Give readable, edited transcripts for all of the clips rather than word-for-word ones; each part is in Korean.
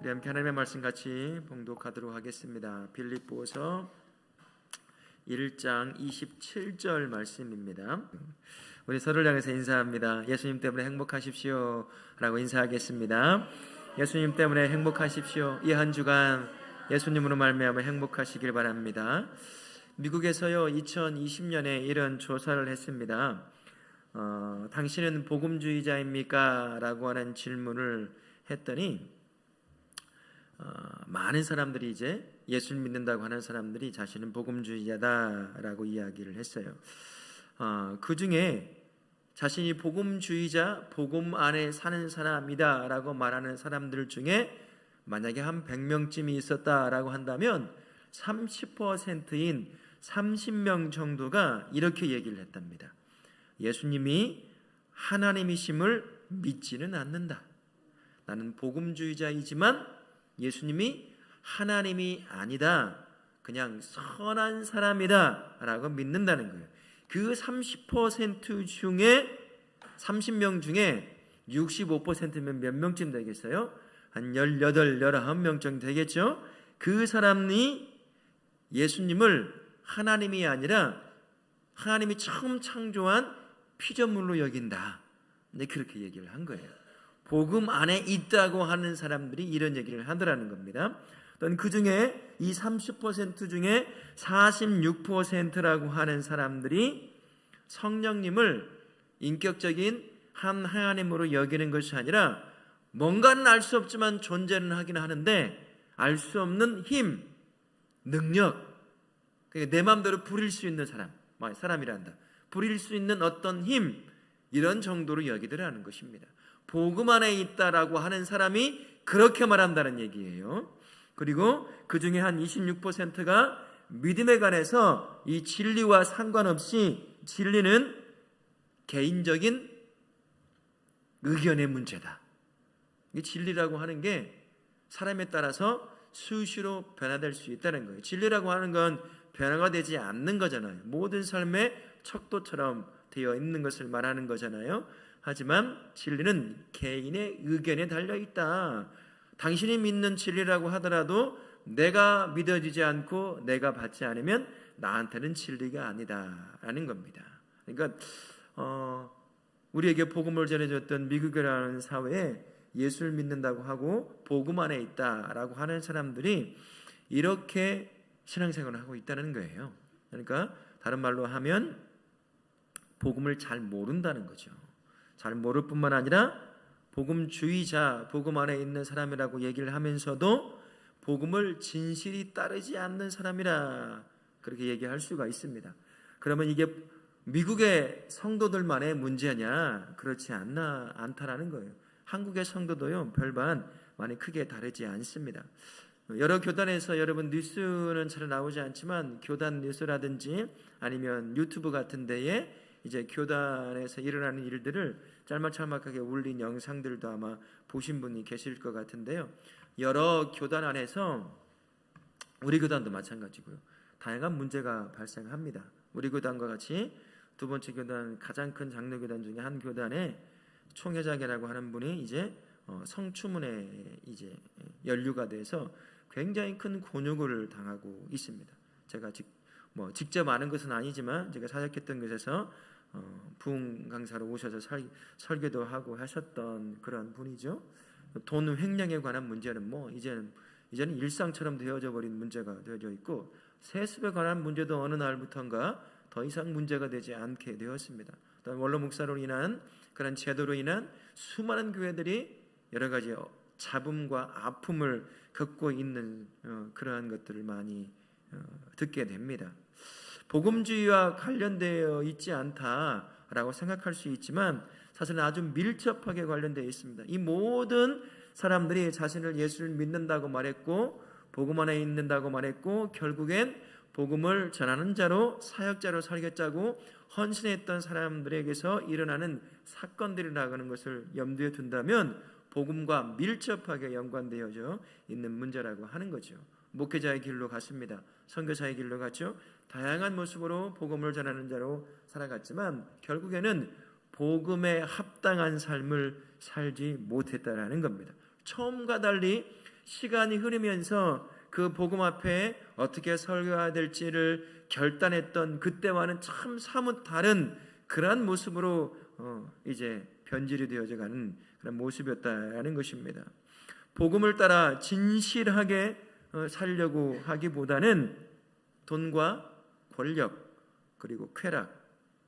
우리 함께 하나님의 말씀 같이 봉독하도록 하겠습니다. 빌립보서 1장 27절 말씀입니다. 우리 서로를 향해서 인사합니다. 예수님 때문에 행복하십시오 라고 인사하겠습니다. 예수님 때문에 행복하십시오. 이 한 주간 예수님으로 말미암아 행복하시길 바랍니다. 미국에서요 2020년에 이런 조사를 했습니다. 당신은 복음주의자입니까? 라고 하는 질문을 했더니 많은 사람들이 이제 예수를 믿는다고 하는 사람들이 자신은 복음주의자다라고 이야기를 했어요. 그 중에 자신이 복음주의자, 복음 안에 사는 사람이다라고 말하는 사람들 중에 만약에 한 100명쯤이 있었다라고 한다면 30%인 30명 정도가 이렇게 얘기를 했답니다. 예수님이 하나님이심을 믿지는 않는다. 나는 복음주의자이지만 예수님이 하나님이 아니다. 그냥 선한 사람이다 라고 믿는다는 거예요. 그 30% 중에 30명 중에 65%면 몇 명쯤 되겠어요? 한 18, 19명 정도 되겠죠? 그 사람이 예수님을 하나님이 아니라 하나님이 처음 창조한 피조물로 여긴다. 근데 그렇게 얘기를 한 거예요. 복음 안에 있다고 하는 사람들이 이런 얘기를 하더라는 겁니다. 또는 그 중에 이 30% 중에 46%라고 하는 사람들이 성령님을 인격적인 한 하나님으로 여기는 것이 아니라 뭔가는 알 수 없지만 존재는 하긴 하는데 알 수 없는 힘, 능력, 내 마음대로 부릴 수 있는 사람이란다. 부릴 수 있는 어떤 힘, 이런 정도로 여기더라는 것입니다. 복음 안에 있다라고 하는 사람이 그렇게 말한다는 얘기예요. 그리고 그 중에 한 26%가 믿음에 관해서 이 진리와 상관없이 진리는 개인적인 의견의 문제다. 이 진리라고 하는 게 사람에 따라서 수시로 변화될 수 있다는 거예요. 진리라고 하는 건 변화가 되지 않는 거잖아요. 모든 삶의 척도처럼 되어 있는 것을 말하는 거잖아요. 하지만 진리는 개인의 의견에 달려있다. 당신이 믿는 진리라고 하더라도 내가 믿어지지 않고 내가 받지 않으면 나한테는 진리가 아니다라는 겁니다. 그러니까 우리에게 복음을 전해줬던 미국이라는 사회에 예수를 믿는다고 하고 복음 안에 있다라고 하는 사람들이 이렇게 신앙생활을 하고 있다는 거예요. 그러니까 다른 말로 하면 복음을 잘 모른다는 거죠. 잘 모를 뿐만 아니라 복음주의자, 복음 안에 있는 사람이라고 얘기를 하면서도 복음을 진실이 따르지 않는 사람이라 그렇게 얘기할 수가 있습니다. 그러면 이게 미국의 성도들만의 문제냐? 그렇지 않다라는 거예요. 한국의 성도도요 별반 많이 크게 다르지 않습니다. 여러 교단에서 여러분 뉴스는 잘 나오지 않지만 교단 뉴스라든지 아니면 유튜브 같은 데에 이제 교단에서 일어나는 일들을 짤막짤막하게 올린 영상들도 아마 보신 분이 계실 것 같은데요. 여러 교단 안에서 우리 교단도 마찬가지고요. 다양한 문제가 발생합니다. 우리 교단과 같이 두 번째 교단, 가장 큰 장로교단 중에 한 교단에 총회장이라고 하는 분이 이제 성추문에 이제 연루가 돼서 굉장히 큰 곤욕을 당하고 있습니다. 제가 직접 아는 것은 아니지만 제가 사역했던 곳에서 부흥 강사로 오셔서 설교도 하고 하셨던 그런 분이죠. 돈 횡령에 관한 문제는 이제는 일상처럼 되어져 버린 문제가 되어져 있고 세습에 관한 문제도 어느 날부터인가 더 이상 문제가 되지 않게 되었습니다. 또 원로 목사로 인한 그런 제도로 인한 수많은 교회들이 여러 가지 잡음과 아픔을 겪고 있는 그러한 것들을 많이 듣게 됩니다. 복음주의와 관련되어 있지 않다라고 생각할 수 있지만 사실은 아주 밀접하게 관련되어 있습니다. 이 모든 사람들이 자신을 예수를 믿는다고 말했고 복음 안에 있는다고 말했고 결국엔 복음을 전하는 자로 사역자로 살겠다고 헌신했던 사람들에게서 일어나는 사건들이라고 하는 것을 염두에 둔다면 복음과 밀접하게 연관되어져 있는 문제라고 하는 거죠. 목회자의 길로 갔습니다. 선교사의 길로 갔죠. 다양한 모습으로 복음을 전하는 자로 살아갔지만 결국에는 복음에 합당한 삶을 살지 못했다라는 겁니다. 처음과 달리 시간이 흐르면서 그 복음 앞에 어떻게 설교해야 될지를 결단했던 그때와는 참 사뭇 다른 그러한 모습으로 이제 변질이 되어져가는 그런 모습이었다는 것입니다. 복음을 따라 진실하게 살려고 하기보다는 돈과 권력 그리고 쾌락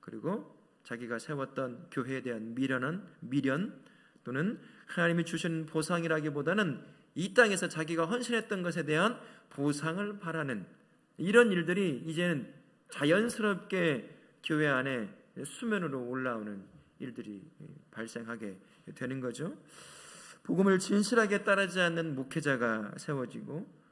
그리고 자기가 세웠던 교회에 대한 미련 또는 하나님이 주신 보상이라기보다는 이 땅에서 자기가 헌신했던 것에 대한 보상을 바라는 이런 일들이 이제는 자연스럽게 교회 안에 수면으로 올라오는 일들이 발생하게 되는 거죠. 복음을 진실하게 따르지 않는 목회자가 세워지고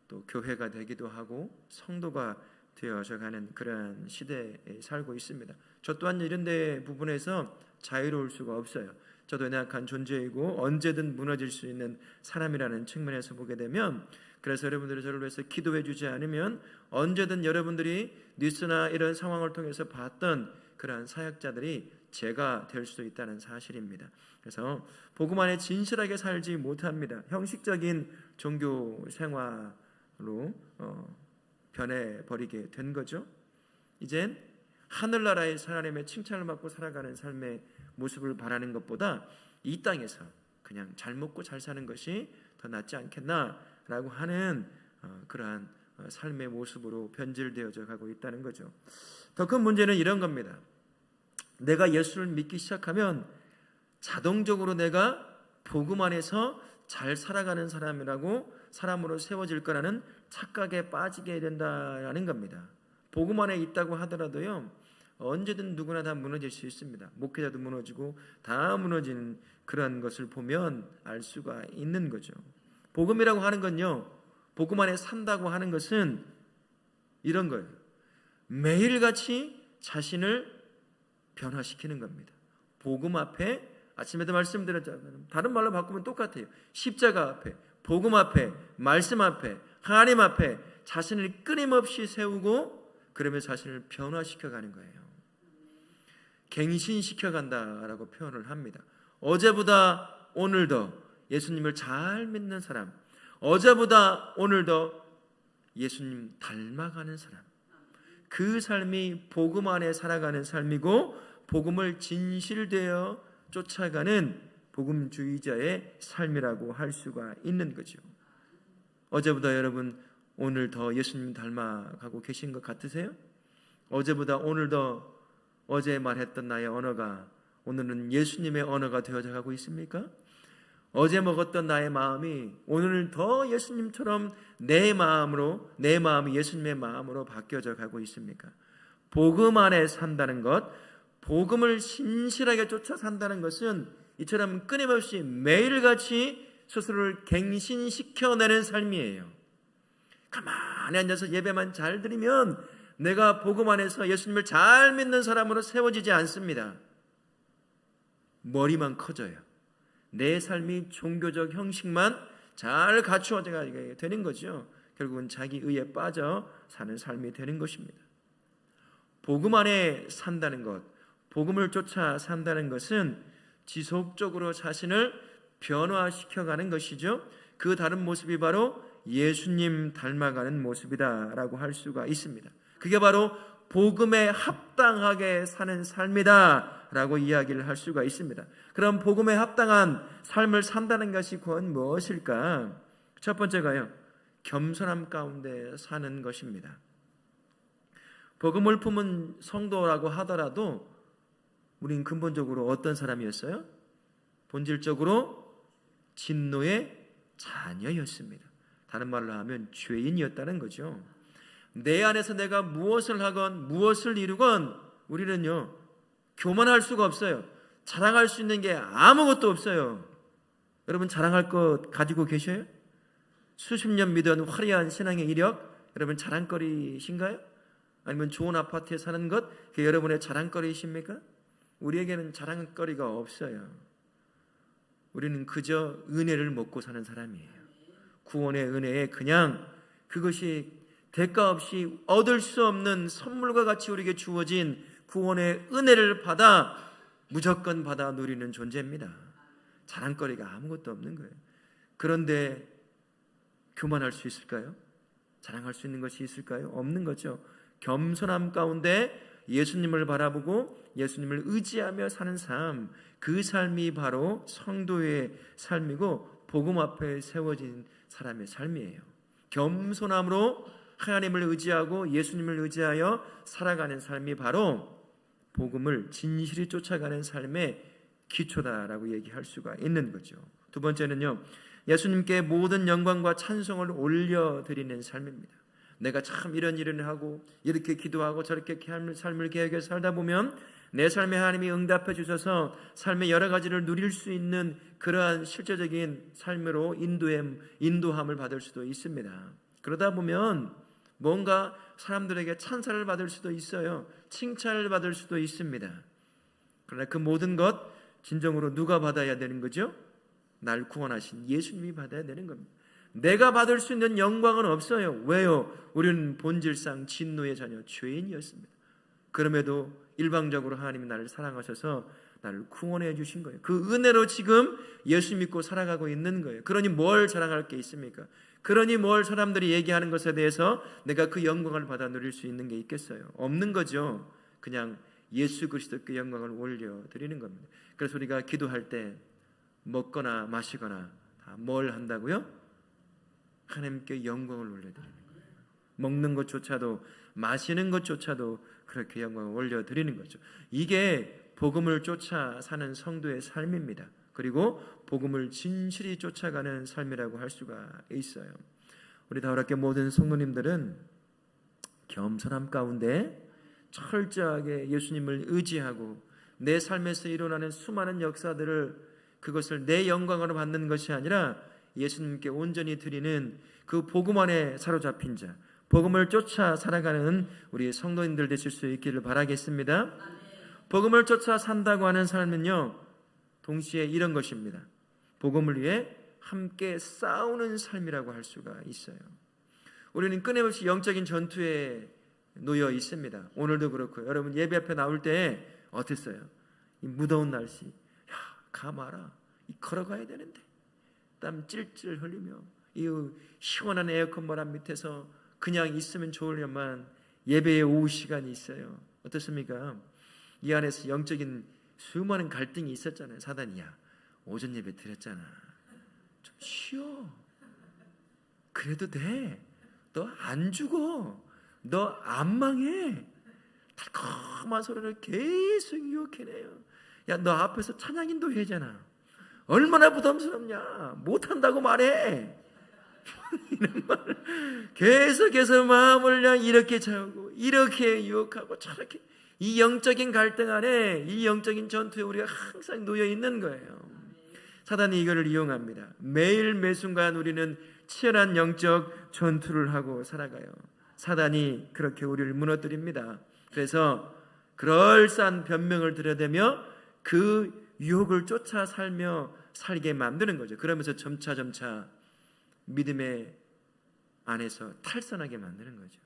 또 교회가 되기도 하고 성도가 되어져가는 그러한 시대에 살고 있습니다. 저 또한 이런 데 부분에서 자유로울 수가 없어요. 저도 연약한 존재이고 언제든 무너질 수 있는 사람이라는 측면에서 보게 되면, 그래서 여러분들이 저를 위해서 기도해 주지 않으면 언제든 여러분들이 뉴스나 이런 상황을 통해서 봤던 그러한 사역자들이 제가 될 수도 있다는 사실입니다. 그래서 복음 안에 진실하게 살지 못합니다. 형식적인 종교 생활로 변해버리게 된 거죠. 이젠 하늘나라의 하나님의 칭찬을 받고 살아가는 삶의 모습을 바라는 것보다 이 땅에서 그냥 잘 먹고 잘 사는 것이 더 낫지 않겠나라고 하는 그러한 삶의 모습으로 변질되어져 가고 있다는 거죠. 더 큰 문제는 이런 겁니다. 내가 예수를 믿기 시작하면 자동적으로 내가 복음 안에서 잘 살아가는 사람으로 세워질 거라는 착각에 빠지게 된다라는 겁니다. 복음 안에 있다고 하더라도요, 언제든 누구나 다 무너질 수 있습니다. 목회자도 무너지고 다 무너지는 그런 것을 보면 알 수가 있는 거죠. 복음이라고 하는 건요, 복음 안에 산다고 하는 것은 이런 거예요. 매일같이 자신을 변화시키는 겁니다. 복음 앞에, 아침에도 말씀드렸잖아요. 다른 말로 바꾸면 똑같아요. 십자가 앞에, 복음 앞에, 말씀 앞에, 하나님 앞에 자신을 끊임없이 세우고 그러면 자신을 변화시켜가는 거예요. 갱신시켜간다라고 표현을 합니다. 어제보다 오늘 더 예수님을 잘 믿는 사람, 어제보다 오늘 더 예수님 닮아가는 사람, 그 삶이 복음 안에 살아가는 삶이고 복음을 진실되어 쫓아가는 복음주의자의 삶이라고 할 수가 있는 거죠. 어제보다 여러분 오늘 더 예수님 닮아가고 계신 것 같으세요? 어제보다 오늘 더 어제 말했던 나의 언어가 오늘은 예수님의 언어가 되어져 가고 있습니까? 어제 먹었던 나의 마음이 오늘은 더 예수님처럼 내 마음이 예수님의 마음으로 바뀌어져 가고 있습니까? 복음 안에 산다는 것, 복음을 신실하게 쫓아 산다는 것은 이처럼 끊임없이 매일같이 스스로를 갱신시켜내는 삶이에요. 가만히 앉아서 예배만 잘 드리면 내가 복음 안에서 예수님을 잘 믿는 사람으로 세워지지 않습니다. 머리만 커져요. 내 삶이 종교적 형식만 잘 갖추어져야 되는 거죠. 결국은 자기 의에 빠져 사는 삶이 되는 것입니다. 복음 안에 산다는 것, 복음을 쫓아 산다는 것은 지속적으로 자신을 변화시켜가는 것이죠. 그 다른 모습이 바로 예수님 닮아가는 모습이다라고 할 수가 있습니다. 그게 바로 복음에 합당하게 사는 삶이다라고 이야기를 할 수가 있습니다. 그럼 복음에 합당한 삶을 산다는 것이 곧 무엇일까? 첫 번째가요, 겸손함 가운데 사는 것입니다. 복음을 품은 성도라고 하더라도 우린 근본적으로 어떤 사람이었어요? 본질적으로 진노의 자녀였습니다. 다른 말로 하면 죄인이었다는 거죠. 내 안에서 내가 무엇을 하건 무엇을 이루건 우리는요, 교만할 수가 없어요. 자랑할 수 있는 게 아무것도 없어요. 여러분 자랑할 것 가지고 계셔요? 수십 년 믿은 화려한 신앙의 이력, 여러분 자랑거리신가요? 아니면 좋은 아파트에 사는 것, 그게 여러분의 자랑거리이십니까? 우리에게는 자랑거리가 없어요. 우리는 그저 은혜를 먹고 사는 사람이에요. 구원의 은혜에 그냥 그것이 대가 없이 얻을 수 없는 선물과 같이 우리에게 주어진 구원의 은혜를 무조건 받아 누리는 존재입니다. 자랑거리가 아무것도 없는 거예요. 그런데 교만할 수 있을까요? 자랑할 수 있는 것이 있을까요? 없는 거죠. 겸손함 가운데 예수님을 바라보고 예수님을 의지하며 사는 삶, 그 삶이 바로 성도의 삶이고 복음 앞에 세워진 사람의 삶이에요. 겸손함으로 하나님을 의지하고 예수님을 의지하여 살아가는 삶이 바로 복음을 진실히 쫓아가는 삶의 기초다라고 얘기할 수가 있는 거죠. 두 번째는요, 예수님께 모든 영광과 찬송을 올려드리는 삶입니다. 내가 참 이런 일을 하고 이렇게 기도하고 저렇게 삶을 계획해 살다 보면 내 삶에 하나님이 응답해 주셔서 삶의 여러 가지를 누릴 수 있는 그러한 실제적인 삶으로 인도함을 받을 수도 있습니다. 그러다 보면 뭔가 사람들에게 찬사를 받을 수도 있어요. 칭찬을 받을 수도 있습니다. 그러나 그 모든 것 진정으로 누가 받아야 되는 거죠? 날 구원하신 예수님이 받아야 되는 겁니다. 내가 받을 수 있는 영광은 없어요. 왜요? 우리는 본질상 진노의 자녀, 죄인이었습니다. 그럼에도 일방적으로 하나님이 나를 사랑하셔서 나를 구원해 주신 거예요. 그 은혜로 지금 예수 믿고 살아가고 있는 거예요. 그러니 뭘 자랑할 게 있습니까? 그러니 뭘 사람들이 얘기하는 것에 대해서 내가 그 영광을 받아 누릴 수 있는 게 있겠어요? 없는 거죠. 그냥 예수 그리스도께 영광을 올려드리는 겁니다. 그래서 우리가 기도할 때 먹거나 마시거나 다 뭘 한다고요? 하나님께 영광을 올려드리는 거예요. 먹는 것조차도 마시는 것조차도 그렇게 영광을 올려드리는 거죠. 이게 복음을 쫓아 사는 성도의 삶입니다. 그리고 복음을 진실히 쫓아가는 삶이라고 할 수가 있어요. 우리 다우락교 모든 성도님들은 겸손함 가운데 철저하게 예수님을 의지하고 내 삶에서 일어나는 수많은 역사들을 그것을 내 영광으로 받는 것이 아니라 예수님께 온전히 드리는 그 복음 안에 사로잡힌 자, 복음을 쫓아 살아가는 우리 성도님들 되실 수 있기를 바라겠습니다. 복음을 쫓아 산다고 하는 삶은요, 동시에 이런 것입니다. 복음을 위해 함께 싸우는 삶이라고 할 수가 있어요. 우리는 끊임없이 영적인 전투에 놓여 있습니다. 오늘도 그렇고요. 여러분 예배 앞에 나올 때 어땠어요? 이 무더운 날씨, 가 마라. 걸어가야 되는데 땀 찔찔 흘리며 이 시원한 에어컨 바람 밑에서 그냥 있으면 좋으려만 예배의 오후 시간이 있어요. 어떻습니까? 이 안에서 영적인 수많은 갈등이 있었잖아요. 사단이, 야, 오전 예배 드렸잖아, 좀 쉬어. 그래도 돼. 너 안 죽어. 너 안 망해. 달콤한 소리를 계속 유혹해내요. 야, 너 앞에서 찬양인도 해잖아. 얼마나 부담스럽냐. 못한다고 말해. 이런 말을 계속해서 마음을 그냥 이렇게 채우고 이렇게 유혹하고 저렇게, 이 영적인 갈등 안에, 이 영적인 전투에 우리가 항상 놓여 있는 거예요. 사단이 이거를 이용합니다. 매일 매순간 우리는 치열한 영적 전투를 하고 살아가요. 사단이 그렇게 우리를 무너뜨립니다. 그래서 그럴싸한 변명을 들여대며 그 유혹을 쫓아 살게 만드는 거죠. 그러면서 점차 믿음의 안에서 탈선하게 만드는 거죠.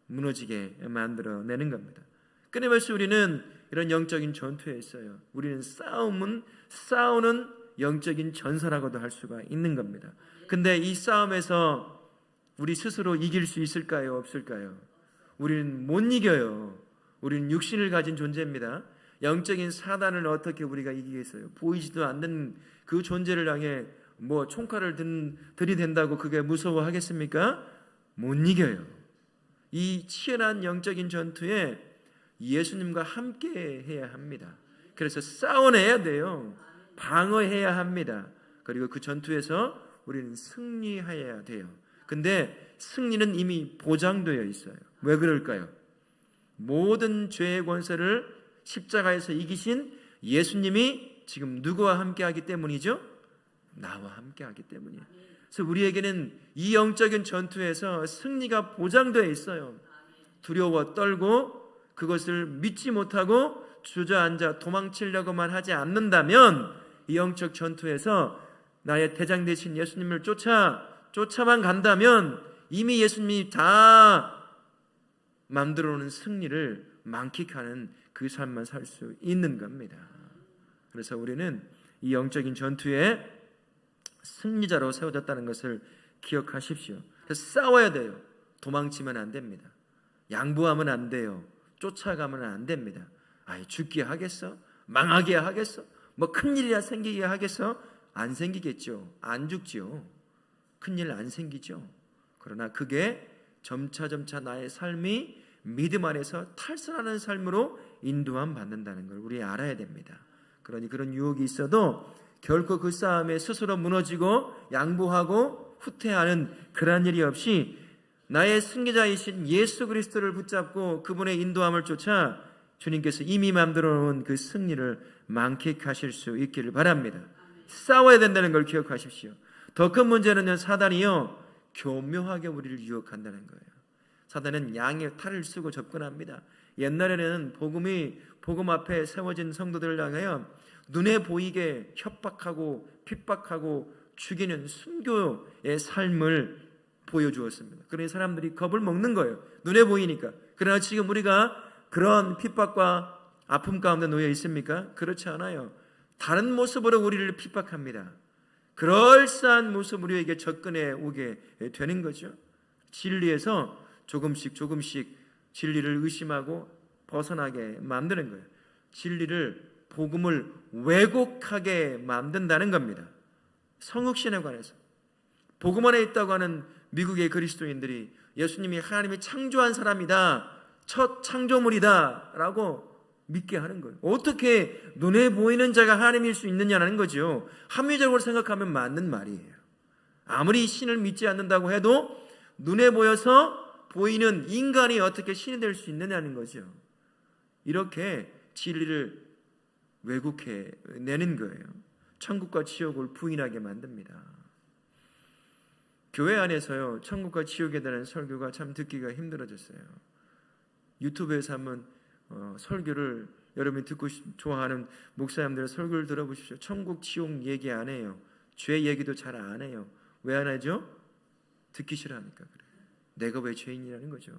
무너지게 만들어내는 겁니다. 끊임없이 우리는 이런 영적인 전투에 있어요. 우리는 싸우는 영적인 전사라고도 할 수가 있는 겁니다. 근데 이 싸움에서 우리 스스로 이길 수 있을까요? 없을까요? 우리는 못 이겨요. 우리는 육신을 가진 존재입니다. 영적인 사단을 어떻게 우리가 이기겠어요? 보이지도 않는 그 존재를 향해 뭐 총칼을 들이댄다고 그게 무서워하겠습니까? 못 이겨요. 이 치열한 영적인 전투에 예수님과 함께 해야 합니다. 그래서 싸워내야 돼요. 방어해야 합니다. 그리고 그 전투에서 우리는 승리해야 돼요. 근데 승리는 이미 보장되어 있어요. 왜 그럴까요? 모든 죄의 권세를 십자가에서 이기신 예수님이 지금 누구와 함께하기 때문이죠? 나와 함께하기 때문이에요. 그래서 우리에게는 이 영적인 전투에서 승리가 보장되어 있어요. 두려워 떨고 그것을 믿지 못하고 주저앉아 도망치려고만 하지 않는다면 이 영적 전투에서 나의 대장 되신 예수님을 쫓아만 간다면 이미 예수님이 다 만들어 놓은 승리를 만끽하는 그 삶만 살 수 있는 겁니다. 그래서 우리는 이 영적인 전투에 승리자로 세워졌다는 것을 기억하십시오. 그래서 싸워야 돼요. 도망치면 안 됩니다. 양보하면 안 돼요. 쫓아가면 안 됩니다. 아이, 죽게 하겠어? 망하게 하겠어? 뭐 큰일이야 생기게 하겠어? 안 생기겠죠. 안 죽지요. 큰일 안 생기죠. 그러나 그게 점차 나의 삶이 믿음 안에서 탈선하는 삶으로 인도함 받는다는 걸 우리 알아야 됩니다. 그러니 그런 유혹이 있어도 결코 그 싸움에 스스로 무너지고 양보하고 후퇴하는 그런 일이 없이 나의 승리자이신 예수 그리스도를 붙잡고 그분의 인도함을 쫓아 주님께서 이미 만들어 놓은 그 승리를 만끽하실 수 있기를 바랍니다. 싸워야 된다는 걸 기억하십시오. 더 큰 문제는 사단이요, 교묘하게 우리를 유혹한다는 거예요. 사단은 양의 탈을 쓰고 접근합니다. 옛날에는 복음 앞에 세워진 성도들을 향하여 눈에 보이게 협박하고 핍박하고 죽이는 순교의 삶을 보여주었습니다. 그러니 사람들이 겁을 먹는 거예요. 눈에 보이니까. 그러나 지금 우리가 그런 핍박과 아픔 가운데 놓여 있습니까? 그렇지 않아요. 다른 모습으로 우리를 핍박합니다. 그럴싸한 모습 우리에게 접근해 오게 되는 거죠. 진리에서 조금씩 진리를 의심하고 벗어나게 만드는 거예요. 진리를, 복음을 왜곡하게 만든다는 겁니다. 성육신에 관해서 복음 안에 있다고 하는 미국의 그리스도인들이 예수님이 하나님이 창조한 사람이다, 첫 창조물이다 라고 믿게 하는 거예요. 어떻게 눈에 보이는 자가 하나님일 수 있느냐는 거죠. 합리적으로 생각하면 맞는 말이에요. 아무리 신을 믿지 않는다고 해도 눈에 보여서 보이는 인간이 어떻게 신이 될 수 있느냐는 거죠. 이렇게 진리를 왜곡해 내는 거예요. 천국과 지옥을 부인하게 만듭니다. 교회 안에서요, 천국과 지옥에 대한 설교가 참 듣기가 힘들어졌어요. 유튜브에서 한번 설교를 여러분이 듣고 좋아하는 목사님들의 설교를 들어보십시오. 천국 지옥 얘기 안 해요. 죄 얘기도 잘 안 해요. 왜 안 하죠? 듣기 싫어하니까 그래요. 내가 왜 죄인이라는 거죠.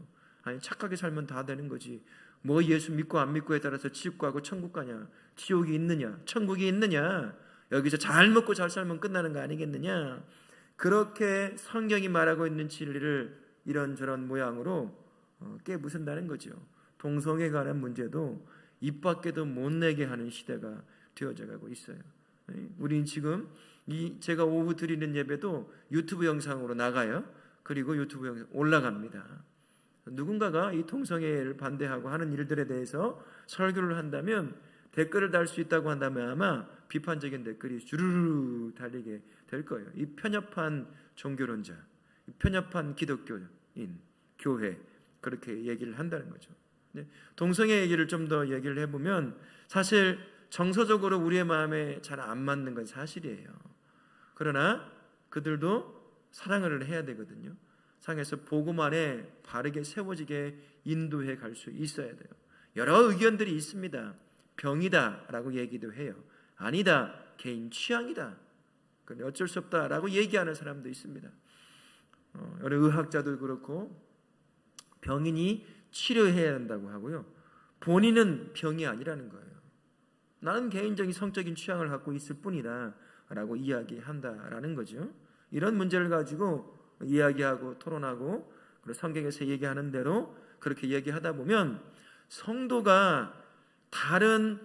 아니, 착하게 살면 다 되는 거지. 뭐 예수 믿고 안 믿고에 따라서 지옥 가고 천국 가냐, 지옥이 있느냐, 천국이 있느냐, 여기서 잘 먹고 잘 살면 끝나는 거 아니겠느냐. 그렇게 성경이 말하고 있는 진리를 이런저런 모양으로 깨부순다는 거죠. 동성애에 관한 문제도 입 밖에도 못 내게 하는 시대가 되어져 가고 있어요. 우린 지금 제가 오후 드리는 예배도 유튜브 영상으로 나가요. 그리고 유튜브 영상 올라갑니다. 누군가가 이 동성애를 반대하고 하는 일들에 대해서 설교를 한다면, 댓글을 달 수 있다고 한다면 아마 비판적인 댓글이 주르르 달리게 될 거예요. 이 편협한 종교론자, 이 편협한 기독교인, 교회, 그렇게 얘기를 한다는 거죠. 동성애 얘기를 좀 더 얘기를 해보면 사실 정서적으로 우리의 마음에 잘 안 맞는 건 사실이에요. 그러나 그들도 사랑을 해야 되거든요. 상에서 복음 안에 바르게 세워지게 인도해 갈 수 있어야 돼요. 여러 의견들이 있습니다. 병이다라고 얘기도 해요. 아니다, 개인 취향이다, 어쩔 수 없다라고 얘기하는 사람도 있습니다. 여러 의학자도 그렇고 병인이 치료해야 한다고 하고요, 본인은 병이 아니라는 거예요. 나는 개인적인 성적인 취향을 갖고 있을 뿐이다 라고 이야기한다라는 거죠. 이런 문제를 가지고 이야기하고 토론하고, 그리고 성경에서 얘기하는 대로 그렇게 얘기하다 보면 성도가 다른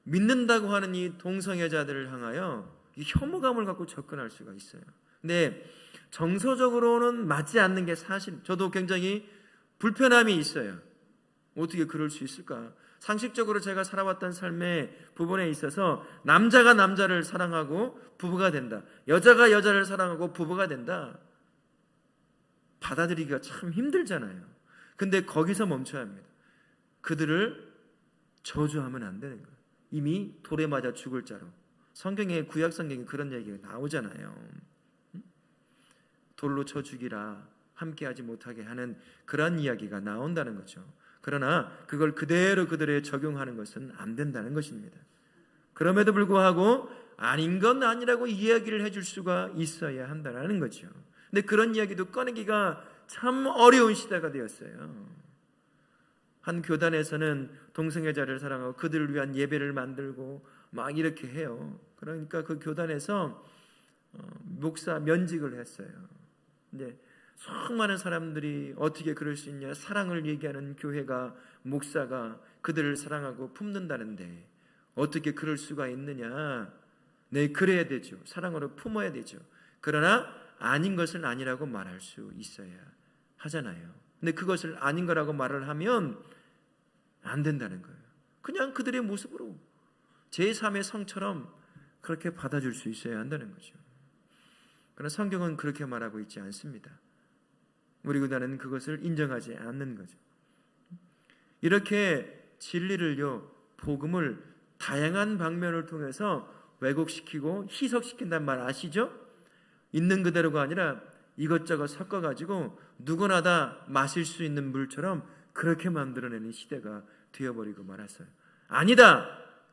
믿는다고 하는 이 동성애자들을 향하여 이 혐오감을 갖고 접근할 수가 있어요. 근데 정서적으로는 맞지 않는 게 사실, 저도 굉장히 불편함이 있어요. 어떻게 그럴 수 있을까? 상식적으로 제가 살아왔던 삶의 부분에 있어서 남자가 남자를 사랑하고 부부가 된다, 여자가 여자를 사랑하고 부부가 된다, 받아들이기가 참 힘들잖아요. 근데 거기서 멈춰야 합니다. 그들을 저주하면 안 되는 거예요. 이미 돌에 맞아 죽을 자로. 성경에, 구약 성경에 그런 얘기가 나오잖아요. 돌로 쳐 죽이라, 함께하지 못하게 하는 그런 이야기가 나온다는 거죠. 그러나 그걸 그대로 그들에 적용하는 것은 안 된다는 것입니다. 그럼에도 불구하고 아닌 건 아니라고 이야기를 해줄 수가 있어야 한다는 거죠. 근데 그런 이야기도 꺼내기가 참 어려운 시대가 되었어요. 한 교단에서는 동성애자를 사랑하고 그들을 위한 예배를 만들고 막 이렇게 해요. 그러니까 그 교단에서 목사 면직을 했어요. 이제 수많은 사람들이 어떻게 그럴 수 있냐, 사랑을 얘기하는 교회가, 목사가 그들을 사랑하고 품는다는데 어떻게 그럴 수가 있느냐. 네, 그래야 되죠. 사랑으로 품어야 되죠. 그러나 아닌 것은 아니라고 말할 수 있어야 하잖아요. 근데 그것을 아닌 거라고 말을 하면 안 된다는 거예요. 그냥 그들의 모습으로 제3의 성처럼 그렇게 받아줄 수 있어야 한다는 거죠. 그러나 성경은 그렇게 말하고 있지 않습니다. 우리 교단은 그것을 인정하지 않는 거죠. 이렇게 진리를요, 복음을 다양한 방면을 통해서 왜곡시키고 희석시킨단 말 아시죠? 있는 그대로가 아니라 이것저것 섞어가지고 누구나 다 마실 수 있는 물처럼 그렇게 만들어내는 시대가 되어버리고 말았어요. 아니다,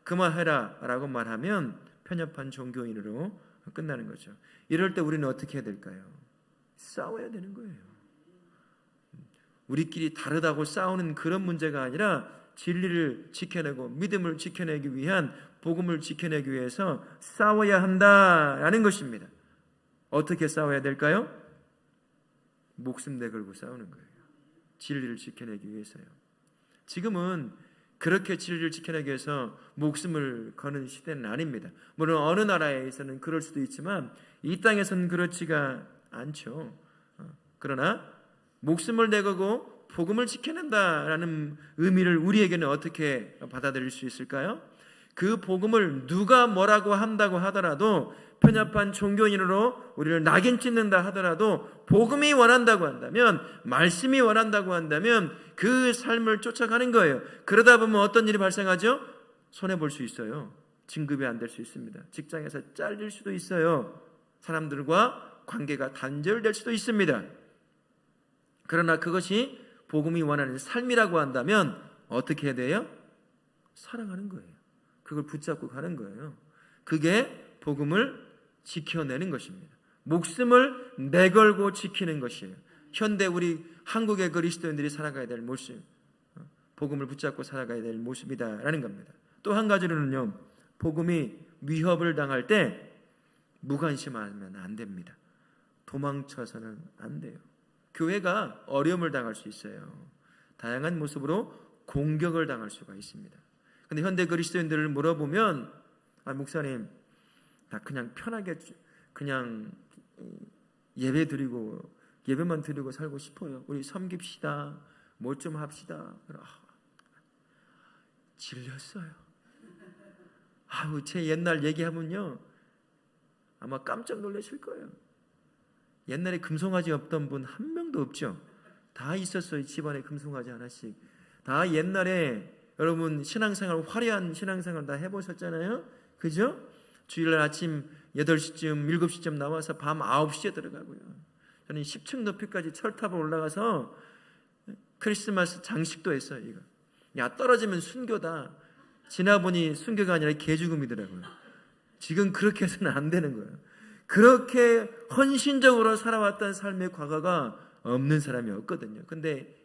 그만해라 라고 말하면 편협한 종교인으로 끝나는 거죠. 이럴 때 우리는 어떻게 해야 될까요? 싸워야 되는 거예요. 우리끼리 다르다고 싸우는 그런 문제가 아니라 진리를 지켜내고 믿음을 지켜내기 위한, 복음을 지켜내기 위해서 싸워야 한다라는 것입니다. 어떻게 싸워야 될까요? 목숨 내걸고 싸우는 거예요. 진리를 지켜내기 위해서요. 지금은 그렇게 진리를 지켜내기 위해서 목숨을 거는 시대는 아닙니다. 물론 어느 나라에서는 그럴 수도 있지만 이 땅에서는 그렇지가 않죠. 그러나 목숨을 내걸고 복음을 지켜낸다라는 의미를 우리에게는 어떻게 받아들일 수 있을까요? 그 복음을 누가 뭐라고 한다고 하더라도, 편협한 종교인으로 우리를 낙인 찍는다 하더라도, 복음이 원한다고 한다면, 말씀이 원한다고 한다면 그 삶을 쫓아가는 거예요. 그러다 보면 어떤 일이 발생하죠? 손해볼 수 있어요. 진급이 안 될 수 있습니다. 직장에서 잘릴 수도 있어요. 사람들과 관계가 단절될 수도 있습니다. 그러나 그것이 복음이 원하는 삶이라고 한다면 어떻게 해야 돼요? 사랑하는 거예요. 그걸 붙잡고 가는 거예요. 그게 복음을 지켜내는 것입니다. 목숨을 내걸고 지키는 것이에요. 현대 우리 한국의 그리스도인들이 살아가야 될 모습, 복음을 붙잡고 살아가야 될 모습이다라는 겁니다. 또 한 가지로는요, 복음이 위협을 당할 때 무관심하면 안 됩니다. 도망쳐서는 안 돼요. 교회가 어려움을 당할 수 있어요. 다양한 모습으로 공격을 당할 수가 있습니다. 근데 현대 그리스도인들을 물어보면, 목사님, 나 그냥 편하게 그냥 예배만 드리고 살고 싶어요. 우리 섬깁시다. 뭐 좀 합시다. 질렸어요. 제 옛날 얘기하면요, 아마 깜짝 놀라실 거예요. 옛날에 금송아지 없던 분 한 명도 없죠. 다 있었어요. 집안에 금송아지 하나씩. 다 옛날에 여러분 신앙생활, 화려한 신앙생활 다 해보셨잖아요. 그죠? 주일날 아침 8시쯤 7시쯤 나와서 밤 9시에 들어가고요. 저는 10층 높이까지 철탑을 올라가서 크리스마스 장식도 했어요. 이거. 야, 떨어지면 순교다. 지나보니 순교가 아니라 개죽음이더라고요. 지금 그렇게 해서는 안 되는 거예요. 그렇게 헌신적으로 살아왔던 삶의 과거가 없는 사람이 없거든요. 근데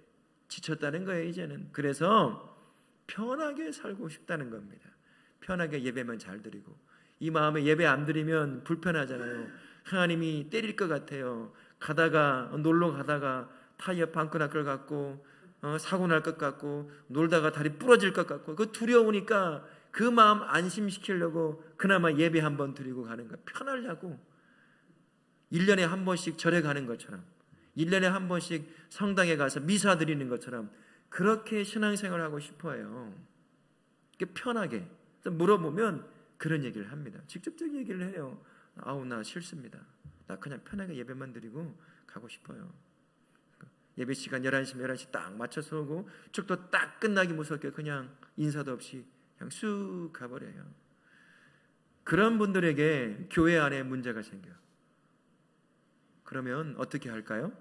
지쳤다는 거예요, 이제는. 그래서 편하게 살고 싶다는 겁니다. 편하게 예배만 잘 드리고, 이 마음에 예배 안 드리면 불편하잖아요. 하나님이 때릴 것 같아요. 놀러 가다가 타이어 방크 날 것 같고, 사고 날 것 같고, 놀다가 다리 부러질 것 같고, 그 두려우니까 그 마음 안심시키려고 그나마 예배 한번 드리고 가는 거예요. 편하려고. 1년에 한 번씩 절에 가는 것처럼, 1년에 한 번씩 성당에 가서 미사 드리는 것처럼 그렇게 신앙생활을 하고 싶어요. 편하게. 물어보면 그런 얘기를 합니다. 직접적 얘기를 해요. 나 싫습니다. 나 그냥 편하게 예배만 드리고 가고 싶어요. 예배 시간 11시 딱 맞춰서 오고, 축도 딱 끝나기 무섭게 그냥 인사도 없이 그냥 쑥 가버려요. 그런 분들에게 교회 안에 문제가 생겨요. 그러면 어떻게 할까요?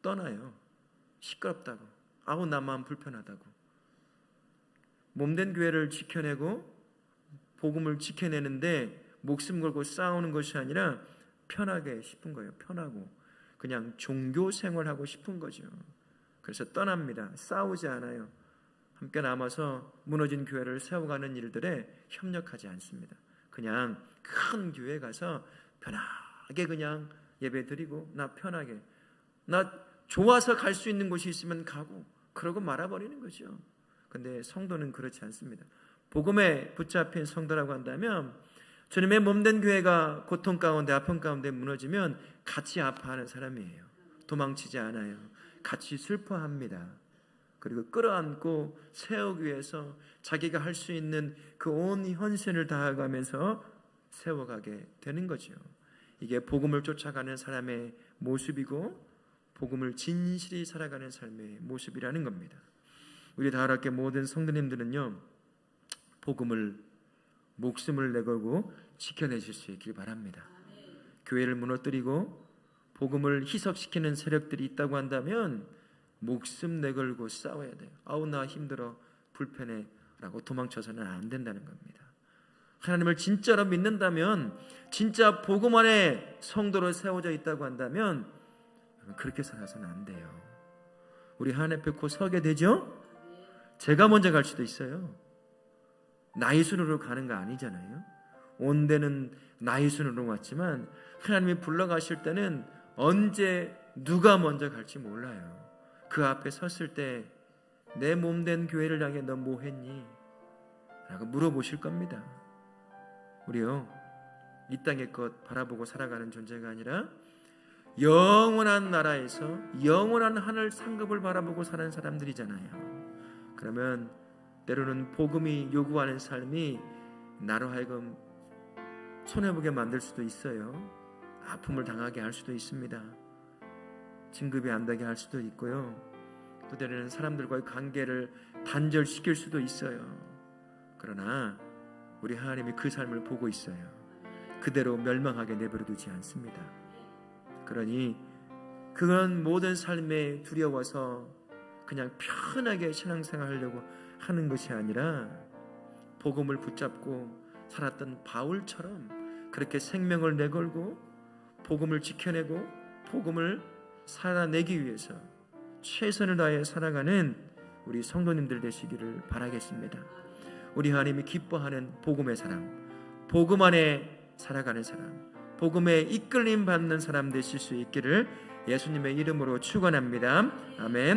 떠나요. 시끄럽다고, 나만 불편하다고. 몸된 교회를 지켜내고 복음을 지켜내는데 목숨 걸고 싸우는 것이 아니라 편하게 싶은 거예요. 편하고 그냥 종교 생활하고 싶은 거죠. 그래서 떠납니다. 싸우지 않아요. 함께 남아서 무너진 교회를 세워가는 일들에 협력하지 않습니다. 그냥 큰 교회 가서 편하게 그냥 예배 드리고 나 편하게 나 좋아서 갈 수 있는 곳이 있으면 가고 그러고 말아버리는 거죠. 근데 성도는 그렇지 않습니다. 복음에 붙잡힌 성도라고 한다면 주님의 몸된 교회가 고통 가운데 아픔 가운데 무너지면 같이 아파하는 사람이에요. 도망치지 않아요. 같이 슬퍼합니다. 그리고 끌어안고 세우기 위해서 자기가 할 수 있는 그 온 헌신을 다해가면서 세워가게 되는 거죠. 이게 복음을 쫓아가는 사람의 모습이고 복음을 진실히 살아가는 삶의 모습이라는 겁니다. 우리 다락계 모든 성도님들은요, 복음을 목숨을 내걸고 지켜내실 수 있길 바랍니다. 교회를 무너뜨리고 복음을 희석시키는 세력들이 있다고 한다면 목숨 내걸고 싸워야 돼요. 아우 나 힘들어 불편해 라고 도망쳐서는 안 된다는 겁니다. 하나님을 진짜로 믿는다면, 진짜 복음 안에 성도로 세워져 있다고 한다면 그렇게 살아서는 안 돼요. 우리 하나님 앞에 곧 서게 되죠? 제가 먼저 갈 수도 있어요. 나이 순으로 가는 거 아니잖아요. 온 데는 나이 순으로 왔지만 하나님이 불러가실 때는 언제 누가 먼저 갈지 몰라요. 그 앞에 섰을 때 내 몸된 교회를 향해 너 뭐 했니? 라고 물어보실 겁니다. 우리요, 이 땅의 것 바라보고 살아가는 존재가 아니라 영원한 나라에서 영원한 하늘 상급을 바라보고 사는 사람들이잖아요. 그러면 때로는 복음이 요구하는 삶이 나로 하여금 손해보게 만들 수도 있어요. 아픔을 당하게 할 수도 있습니다. 진급이 안 되게 할 수도 있고요. 또 때로는 사람들과의 관계를 단절시킬 수도 있어요. 그러나 우리 하나님이 그 삶을 보고 있어요. 그대로 멸망하게 내버려 두지 않습니다. 그러니 그런 모든 삶에 두려워서 그냥 편하게 신앙생활 하려고 하는 것이 아니라 복음을 붙잡고 살았던 바울처럼 그렇게 생명을 내걸고 복음을 지켜내고 복음을 살아내기 위해서 최선을 다해 살아가는 우리 성도님들 되시기를 바라겠습니다. 우리 하나님이 기뻐하는 복음의 사람, 복음 안에 살아가는 사람, 복음에 이끌림 받는 사람 되실 수 있기를 예수님의 이름으로 축원합니다. 아멘.